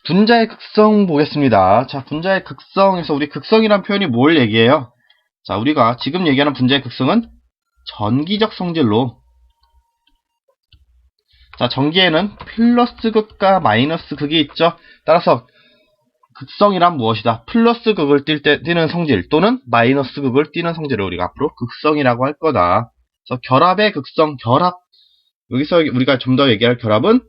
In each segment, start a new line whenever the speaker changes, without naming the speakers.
분자의 극성 보겠습니다. 자, 분자의 극성에서 우리 극성이란 표현이 뭘 얘기해요? 자, 우리가 지금 얘기하는 분자의 극성은 전기적 성질로, 자, 전기에는 플러스 극과 마이너스 극이 있죠. 따라서 극성이란 무엇이다? 플러스 극을 띠는 성질 또는 마이너스 극을 띠는 성질을 우리가 앞으로 극성이라고 할 거다. 그래서 결합의 극성, 결합. 여기서 우리가 좀 더 얘기할 결합은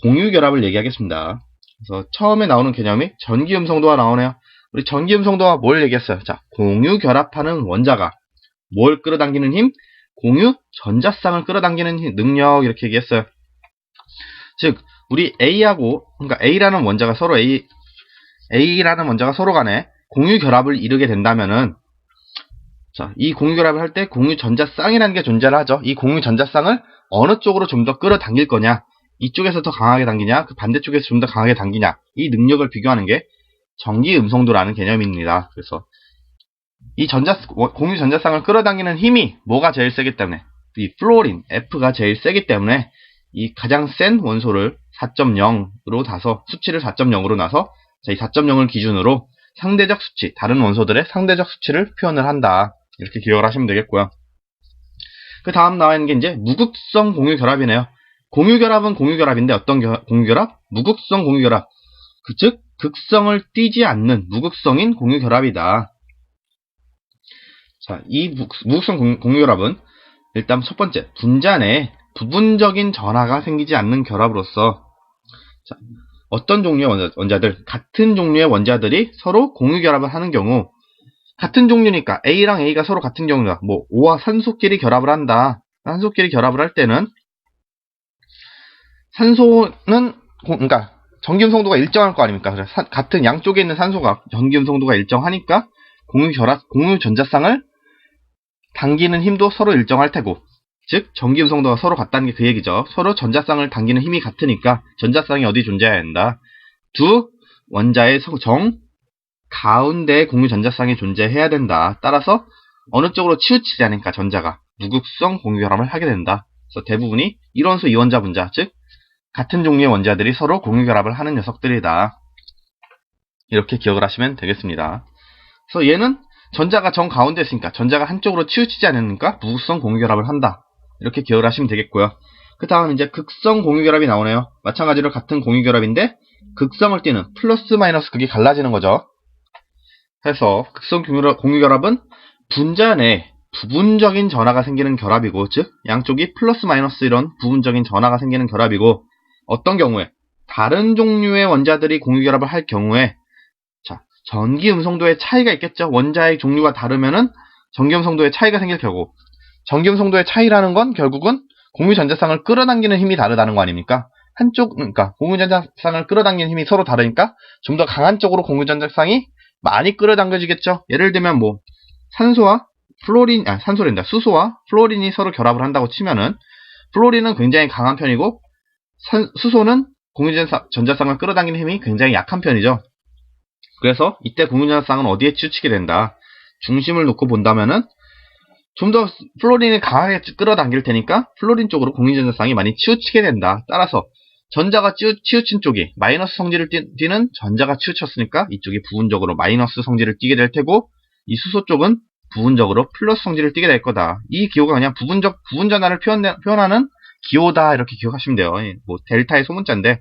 공유결합을 얘기하겠습니다. 그래서 처음에 나오는 개념이 전기음성도가 나오네요. 우리 전기음성도가 뭘 얘기했어요? 자, 공유결합하는 원자가 뭘 끌어당기는 힘? 공유 전자쌍을 끌어당기는 능력, 이렇게 얘기했어요. 즉, 우리 A하고, 그러니까 A라는 원자가 서로 간에 공유결합을 이루게 된다면은, 자, 이 공유결합을 할 때 공유전자쌍이라는 게 존재를 하죠. 이 공유전자쌍을 어느 쪽으로 좀 더 끌어당길 거냐, 이쪽에서 더 강하게 당기냐, 그 반대쪽에서 좀 더 강하게 당기냐, 이 능력을 비교하는 게 전기음성도라는 개념입니다. 그래서 이 공유전자쌍을 끌어당기는 힘이 뭐가 제일 세기 때문에, 이 플로린, F가 제일 세기 때문에 이 가장 센 원소를 4.0으로 놔서, 수치를 4.0으로 놔서, 자, 이 4.0을 기준으로 상대적 수치, 다른 원소들의 상대적 수치를 표현을 한다. 이렇게 기억을 하시면 되겠고요. 그 다음 나와 있는 게 이제 무극성 공유결합이네요. 공유결합은 공유결합인데 어떤 공유결합? 무극성 공유결합. 즉, 극성을 띠지 않는 무극성인 공유결합이다. 자, 이 무극성 공유결합은 일단 첫 번째, 분자 내에 부분적인 전하가 생기지 않는 결합으로서, 자, 어떤 종류의 원자들, 같은 종류의 원자들이 서로 공유결합을 하는 경우, 같은 종류니까 A랑 A가 서로 같은 경우다. 뭐 O와 산소끼리 결합을 한다. 산소끼리 결합을 할 때는 산소는 그러니까 전기음성도가 일정할 거 아닙니까? 그래서 같은 양쪽에 있는 산소가 전기음성도가 일정하니까 공유전자쌍을 당기는 힘도 서로 일정할 테고, 즉 전기음성도가 서로 같다는 게 그 얘기죠. 서로 전자쌍을 당기는 힘이 같으니까 전자쌍이 어디 존재해야 한다? 두 원자의 가운데에 공유전자쌍이 존재해야 된다. 따라서 어느 쪽으로 치우치지 않으니까 전자가 무극성 공유결합을 하게 된다. 그래서 대부분이 1원소 2원자 분자, 즉 같은 종류의 원자들이 서로 공유결합을 하는 녀석들이다. 이렇게 기억을 하시면 되겠습니다. 그래서 얘는 전자가 가운데 있으니까 전자가 한쪽으로 치우치지 않으니까 무극성 공유결합을 한다. 이렇게 기억을 하시면 되겠고요. 그 다음 이제 극성 공유결합이 나오네요. 마찬가지로 같은 공유결합인데 극성을 띠는 플러스 마이너스 극이 갈라지는 거죠. 그래서 극성 공유결합은 분자 내 부분적인 전하가 생기는 결합이고, 즉 양쪽이 플러스 마이너스 이런 부분적인 전하가 생기는 결합이고, 어떤 경우에 다른 종류의 원자들이 공유결합을 할 경우에, 자, 전기음성도의 차이가 있겠죠. 원자의 종류가 다르면은 전기음성도의 차이가 생길 거고, 전기음성도의 차이라는 건 결국은 공유전자쌍을 끌어당기는 힘이 다르다는 거 아닙니까? 그러니까 공유전자쌍을 끌어당기는 힘이 서로 다르니까 좀 더 강한 쪽으로 공유전자쌍이 많이 끌어당겨지겠죠. 예를 들면 뭐 수소와 플로린이 서로 결합을 한다고 치면은 플로린은 굉장히 강한 편이고 수소는 공유전자쌍을 끌어당기는 힘이 굉장히 약한 편이죠. 그래서 이때 공유전자쌍은 어디에 치우치게 된다? 중심을 놓고 본다면은 좀 더 플로린이 강하게 끌어당길 테니까 플로린 쪽으로 공유전자쌍이 많이 치우치게 된다. 따라서 전자가 치우친 쪽이 마이너스 성질을 띠는 전자가 치우쳤으니까 이쪽이 부분적으로 마이너스 성질을 띠게 될 테고, 이 수소 쪽은 부분적으로 플러스 성질을 띠게 될 거다. 이 기호가 그냥 부분 전하를 표현하는 기호다. 이렇게 기억하시면 돼요. 뭐 델타의 소문자인데,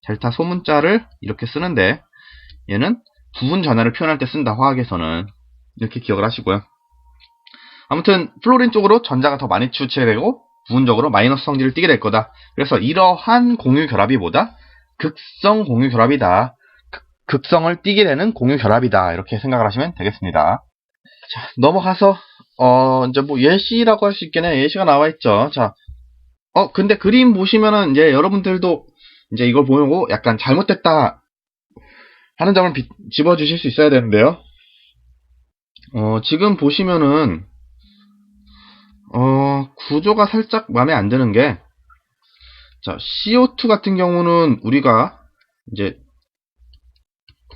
델타 소문자를 이렇게 쓰는데 얘는 부분 전하를 표현할 때 쓴다. 화학에서는. 이렇게 기억을 하시고요. 아무튼 플로린 쪽으로 전자가 더 많이 치우치게 되고 부분적으로 마이너스 성질을 띠게 될 거다. 그래서 이러한 공유결합이 뭐다? 극성 공유결합이다. 극성을 띠게 되는 공유결합이다. 이렇게 생각을 하시면 되겠습니다. 자, 넘어가서 이제 뭐 예시라고 할 수 있겠네. 예시가 나와 있죠. 자, 근데 그림 보시면은 이제 여러분들도 이제 이걸 보고 약간 잘못됐다 하는 점을 집어주실 수 있어야 되는데요. 지금 보시면은 구조가 살짝 마음에 안 드는 게, 자, CO2 같은 경우는 우리가 이제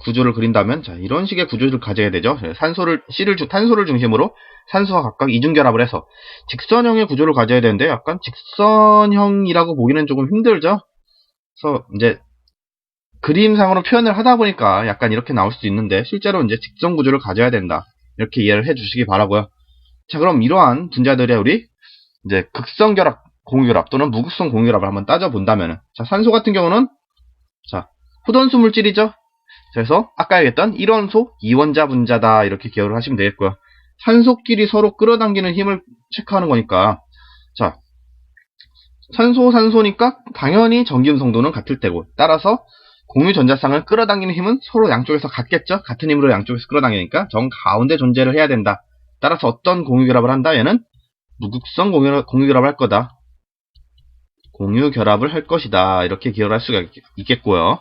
구조를 그린다면, 자, 이런 식의 구조를 가져야 되죠. 탄소를 중심으로 산소와 각각 이중결합을 해서 직선형의 구조를 가져야 되는데, 약간 직선형이라고 보기는 조금 힘들죠. 그래서 이제 그림상으로 표현을 하다 보니까 약간 이렇게 나올 수도 있는데 실제로 이제 직선 구조를 가져야 된다. 이렇게 이해를 해 주시기 바라고요. 자, 그럼 이러한 분자들의 우리 이제 극성 결합, 공유 결합 또는 무극성 공유 결합을 한번 따져 본다면은, 자, 산소 같은 경우는 자, 후던수 물질이죠. 그래서 아까 얘기했던 1원소 2원자 분자다 이렇게 기억을 하시면 되겠고요. 산소끼리 서로 끌어당기는 힘을 체크하는 거니까, 자, 산소니까 당연히 전기음성도는 같을 테고, 따라서 공유 전자쌍을 끌어당기는 힘은 서로 양쪽에서 같겠죠. 같은 힘으로 양쪽에서 끌어당기니까 정 가운데 존재를 해야 된다. 따라서 어떤 공유 결합을 한다? 얘는 무극성 공유 결합을 할 거다. 공유 결합을 할 것이다. 이렇게 기억을 할 수가 있겠고요.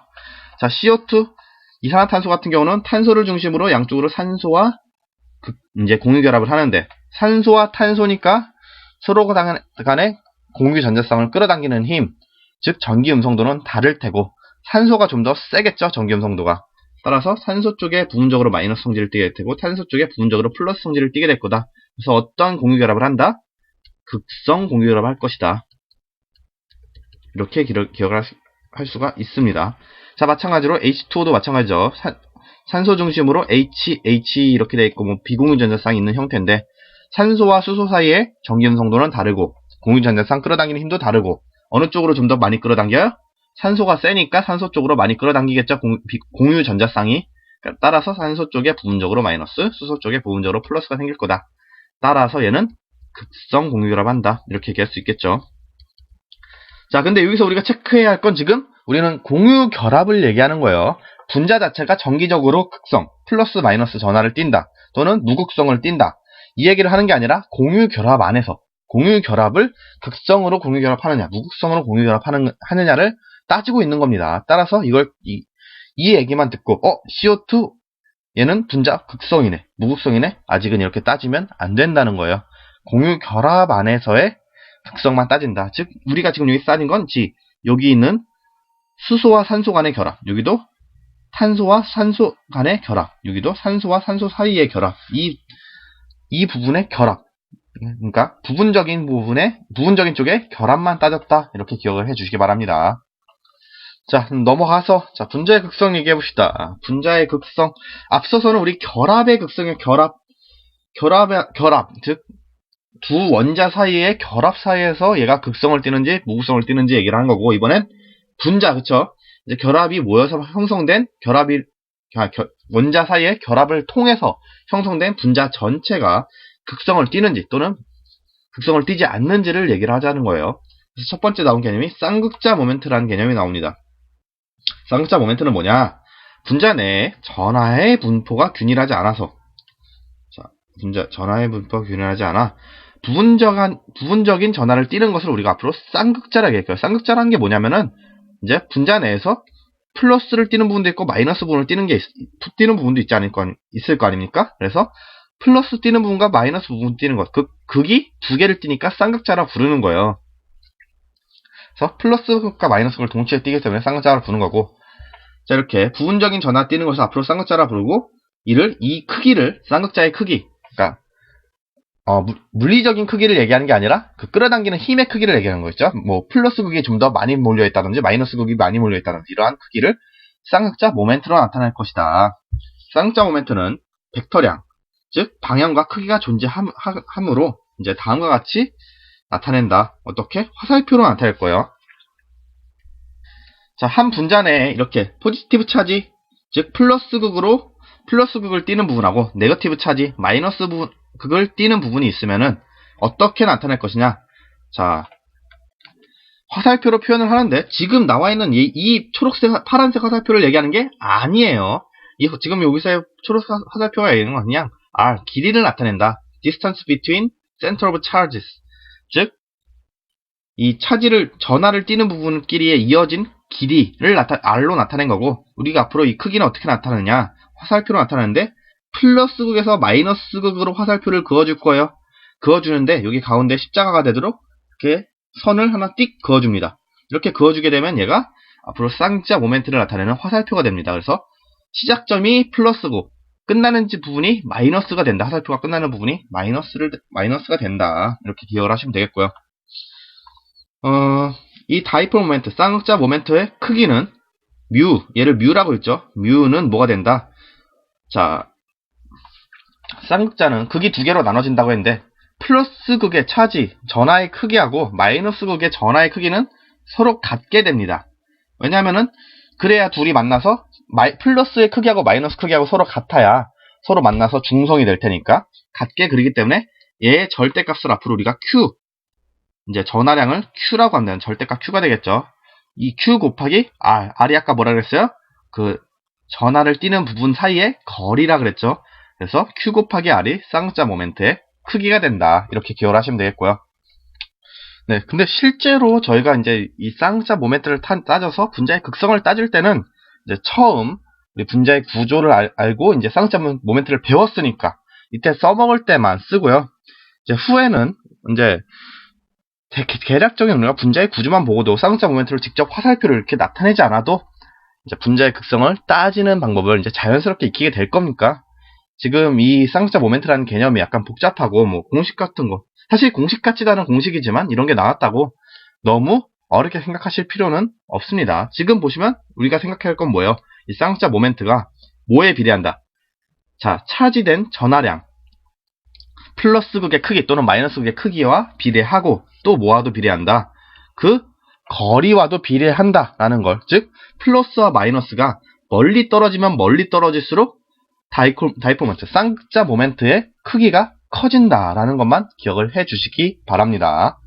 자, CO2 이산화탄소 같은 경우는 탄소를 중심으로 양쪽으로 산소와 이제 공유 결합을 하는데, 산소와 탄소니까 서로 간에 공유 전자쌍을 끌어당기는 힘, 즉 전기 음성도는 다를 테고, 산소가 좀 더 세겠죠, 전기 음성도가. 따라서 산소 쪽에 부분적으로 마이너스 성질을 띠게 될 테고, 탄소 쪽에 부분적으로 플러스 성질을 띠게 될 거다. 그래서 어떤 공유 결합을 한다? 극성 공유 결합을 할 것이다. 이렇게 기억을 할 수가 있습니다. 자, 마찬가지로 H2O도 마찬가지죠. 산소 중심으로 H 이렇게 돼 있고, 비공유 전자쌍이 있는 형태인데, 산소와 수소 사이의 전기 음성도는 다르고, 공유 전자쌍 끌어당기는 힘도 다르고, 어느 쪽으로 좀 더 많이 끌어당겨요? 산소가 세니까 산소 쪽으로 많이 끌어당기겠죠, 공유 전자쌍이. 따라서 산소 쪽에 부분적으로 마이너스, 수소 쪽에 부분적으로 플러스가 생길 거다. 따라서 얘는 극성 공유 결합한다. 이렇게 얘기할 수 있겠죠. 자, 근데 여기서 우리가 체크해야 할 건 지금 우리는 공유 결합을 얘기하는 거예요. 분자 자체가 정기적으로 극성, 플러스 마이너스 전하를 띈다. 또는 무극성을 띈다. 이 얘기를 하는 게 아니라 공유 결합 안에서 공유 결합을 극성으로 공유 결합하느냐, 무극성으로 공유 결합하느냐를 따지고 있는 겁니다. 따라서 이 얘기만 듣고 CO2 얘는 분자 극성이네, 무극성이네, 아직은 이렇게 따지면 안 된다는 거예요. 공유 결합 안에서의 극성만 따진다. 즉 우리가 지금 여기 따진 건 여기 있는 수소와 산소 간의 결합, 여기도 탄소와 산소 간의 결합, 여기도 산소와 산소 사이의 결합, 이 부분의 결합, 그러니까 부분적인 쪽의 결합만 따졌다. 이렇게 기억을 해주시기 바랍니다. 자, 넘어가서 분자의 극성 얘기해 봅시다. 분자의 극성, 앞서서는 우리 결합의 극성의 결합, 즉 두 원자 사이의 결합 사이에서 얘가 극성을 띠는지 무극성을 띠는지 얘기를 하는 거고, 이번엔 분자, 그쵸? 이제 결합이 모여서 형성된 원자 사이의 결합을 통해서 형성된 분자 전체가 극성을 띠는지 또는 극성을 띠지 않는지를 얘기를 하자는 거예요. 그래서 첫 번째 나온 개념이 쌍극자 모멘트라는 개념이 나옵니다. 쌍극자 모멘트는 뭐냐? 분자 내에 전하의 분포가 균일하지 않아서, 전하의 분포가 균일하지 않아 부분적인 전하를 띠는 것을 우리가 앞으로 쌍극자라고 얘기해요. 쌍극자라는 게 뭐냐면은 이제 분자 내에서 플러스를 띠는 부분도 있고 마이너스 부분을 띠는 부분도 있을 거 아닙니까? 그래서 플러스 띠는 부분과 마이너스 부분 띠는 것, 극이 두 개를 띠니까 쌍극자라 부르는 거예요. 그래서 플러스 극과 마이너스 극을 동시에 띠기 때문에 쌍극자라 부르는 거고, 자, 이렇게 부분적인 전하 띠는 것을 앞으로 쌍극자라 부르고, 이 크기를 쌍극자의 크기, 그러니까 물리적인 크기를 얘기하는 게 아니라 끌어당기는 힘의 크기를 얘기하는 거겠죠. 플러스 극이 좀 더 많이 몰려있다든지 마이너스 극이 많이 몰려있다든지 이러한 크기를 쌍극자 모멘트로 나타낼 것이다. 쌍극자 모멘트는 벡터량, 즉 방향과 크기가 존재함으로 이제 다음과 같이 나타낸다. 어떻게? 화살표로 나타낼 거예요. 자, 한 분자 내에 이렇게 포지티브 차지, 즉 플러스 극을 띠는 부분하고 네거티브 차지, 마이너스 극을 띠는 부분이 있으면은 어떻게 나타낼 것이냐? 자, 화살표로 표현을 하는데 지금 나와 있는 이 초록색, 파란색 화살표를 얘기하는 게 아니에요. 지금 여기서의 초록색 화살표가 얘기하는 건 그냥 길이를 나타낸다. Distance between center of charges. 즉, 이 전하를 띠는 부분끼리의 이어진 길이를 R로 나타낸 거고, 우리가 앞으로 이 크기는 어떻게 나타내느냐? 화살표로 나타내는데 플러스 극에서 마이너스 극으로 화살표를 그어줄 거예요. 그어주는데 여기 가운데 십자가가 되도록 이렇게 선을 하나 띡 그어줍니다. 이렇게 그어주게 되면 얘가 앞으로 쌍극자 모멘트를 나타내는 화살표가 됩니다. 그래서 시작점이 플러스고 끝나는 부분이 마이너스가 된다. 화살표가 끝나는 부분이 마이너스가 된다. 이렇게 기억을 하시면 되겠고요. 이 다이폴 모멘트, 쌍극자 모멘트의 크기는 얘를 뮤라고 했죠. 뮤는 뭐가 된다? 자, 쌍극자는 극이 두 개로 나눠진다고 했는데, 플러스 극의 차지, 전하의 크기하고 마이너스 극의 전하의 크기는 서로 같게 됩니다. 왜냐하면은, 그래야 둘이 만나서, 플러스의 크기하고 마이너스 크기하고 서로 같아야 서로 만나서 중성이 될 테니까, 같게 그리기 때문에, 얘의 절대값을 앞으로 우리가 Q, 이제 전하량을 Q라고 한다는 절대값 Q가 되겠죠. 이 Q 곱하기 R이 아까 뭐라 그랬어요? 그 전하를 띄는 부분 사이의 거리라 그랬죠. 그래서 Q 곱하기 R이 쌍극자 모멘트의 크기가 된다. 이렇게 기억을 하시면 되겠고요. 네, 근데 실제로 저희가 이제 이 쌍극자 모멘트를 따져서 분자의 극성을 따질 때는 이제 처음 우리 분자의 구조를 알고 이제 쌍극자 모멘트를 배웠으니까 이때 써먹을 때만 쓰고요. 이제 후에는 이제 대략적인 우리가 분자의 구조만 보고도 쌍극자 모멘트를 직접 화살표를 이렇게 나타내지 않아도 이제 분자의 극성을 따지는 방법을 이제 자연스럽게 익히게 될 겁니까? 지금 이 쌍극자 모멘트라는 개념이 약간 복잡하고 뭐 공식 같은 거 사실 공식 같지도 않은 공식이지만 이런 게 나왔다고 너무 어렵게 생각하실 필요는 없습니다. 지금 보시면 우리가 생각해야 할 건 뭐예요? 이 쌍극자 모멘트가 뭐에 비례한다? 자, 차지된 전하량 플러스 극의 크기 또는 마이너스 극의 크기와 비례하고 또 뭐와도 비례한다. 그 거리와도 비례한다 라는 걸. 즉 플러스와 마이너스가 멀리 떨어지면 멀리 떨어질수록 다이폴 모멘트, 쌍극자 모멘트의 크기가 커진다 라는 것만 기억을 해 주시기 바랍니다.